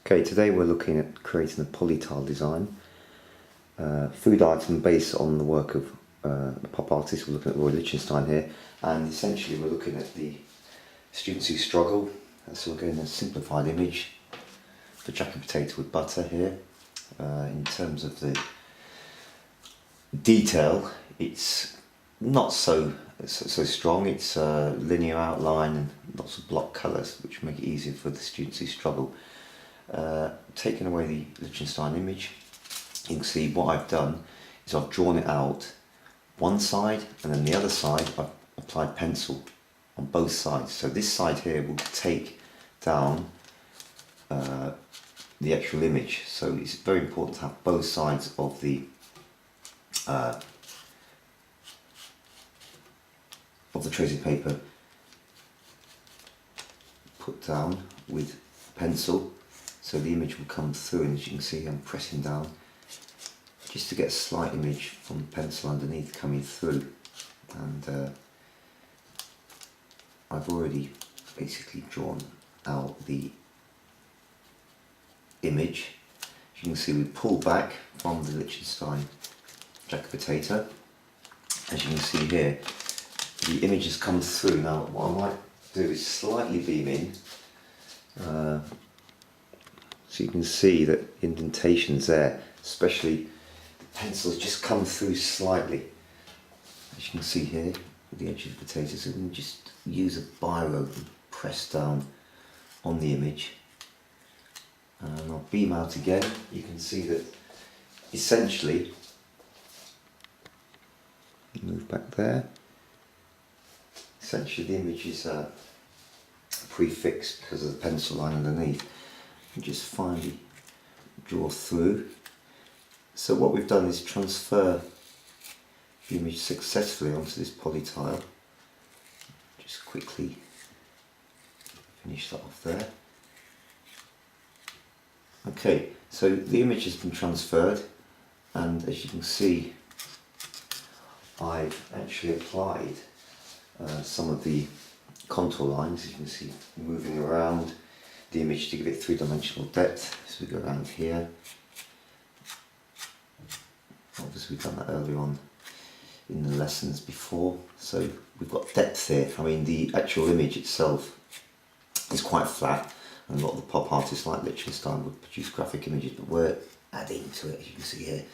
Okay, today we're looking at creating a polytile design, food item based on the work of the pop artist. We're looking at Roy Lichtenstein here, and essentially we're looking at the students who struggle. So we're going to a simplified image for jacket potato with butter here. In terms of the detail, it's not so strong. It's a linear outline and lots of block colours, which make it easier for the students who struggle. Taking away the Lichtenstein image, you can see what I've done is I've drawn it out one side, and then the other side I've applied pencil on both sides. So this side here will take down the actual image. So it's very important to have both sides of the tracing paper put down with pencil, so the image will come through, and as you can see I'm pressing down just to get a slight image from the pencil underneath coming through. And I've already basically drawn out the image. As you can see, we pull back from the Lichtenstein jacket potato. As you can see here, the image has come through. Now what I might do is slightly beam in, so you can see that indentations there, especially the pencil's just come through slightly. As you can see here with the edge of the potato, so we can just use a biro and press down on the image. And I'll beam out again. You can see that essentially, move back there, essentially the image is prefixed because of the pencil line underneath. And just finally draw through. So what we've done is transfer the image successfully onto this polytile. Just quickly finish that off there. Okay, so the image has been transferred, and as you can see I've actually applied some of the contour lines, as you can see, moving around the image to give it three-dimensional depth. So we go around here. Obviously we've done that earlier on in the lessons before, so we've got depth here. I mean, the actual image itself is quite flat, and a lot of the pop artists like Lichtenstein would produce graphic images, but we're adding to it, as you can see here,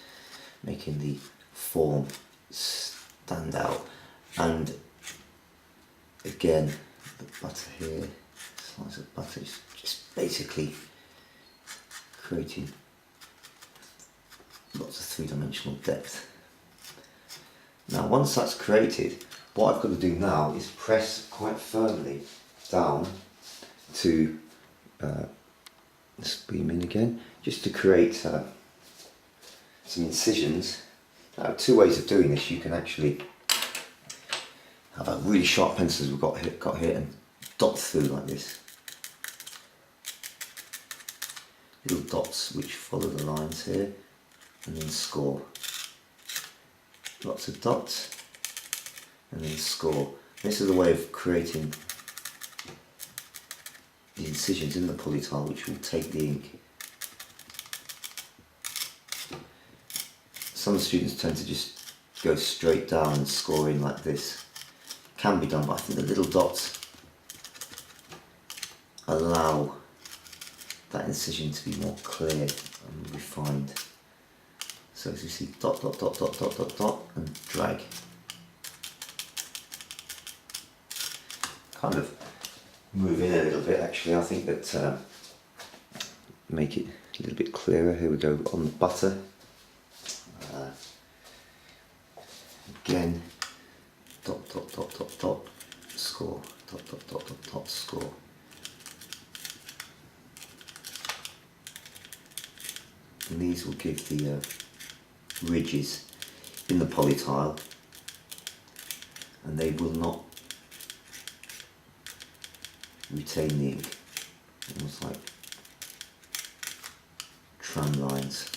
making the form stand out. And again, the butter here, slice of butter, is just basically creating lots of three-dimensional depth. Now once that's created, what I've got to do now is press quite firmly down to let's beam in again, just to create some incisions. Now, two ways of doing this. You can actually have a really sharp pencil as we've got here and dot through like this. Little dots which follow the lines here, and then score. Lots of dots, and then score. This is a way of creating the incisions in the polytile which will take the ink. Some students tend to just go straight down and score in like this. Can be done, but I think the little dots allow that incision to be more clear and refined. So as you see, dot, dot, dot, dot, dot, dot, dot, and drag. Kind of move in a little bit, actually. I think that make it a little bit clearer. Here we go on the butter. Again, dot, dot, dot, dot, dot, score, dot, dot, dot, dot, dot, score. And these will give the ridges in the polytile, and they will not retain the ink, almost like tram lines.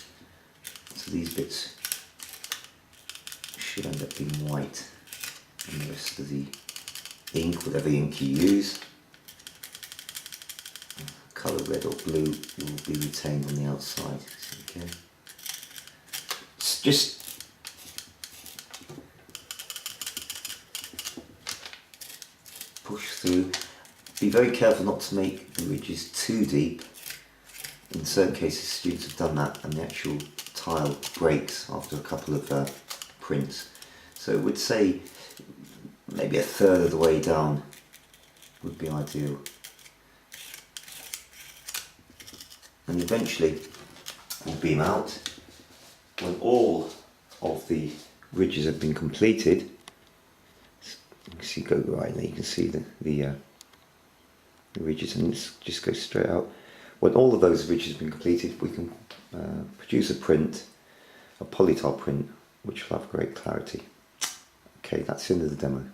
So these bits should end up being white, and the rest of the ink, whatever ink you use, colour red or blue will be retained on the outside. So again, just push through. Be very careful not to make the ridges too deep. In certain cases students have done that and the actual tile breaks after a couple of prints. So I would say maybe a third of the way down would be ideal. And eventually we'll beam out. When all of the ridges have been completed, you can see go right there, you can see the ridges, and just go straight out. When all of those ridges have been completed, we can produce a print, a polytile print, which will have great clarity. Okay, that's the end of the demo.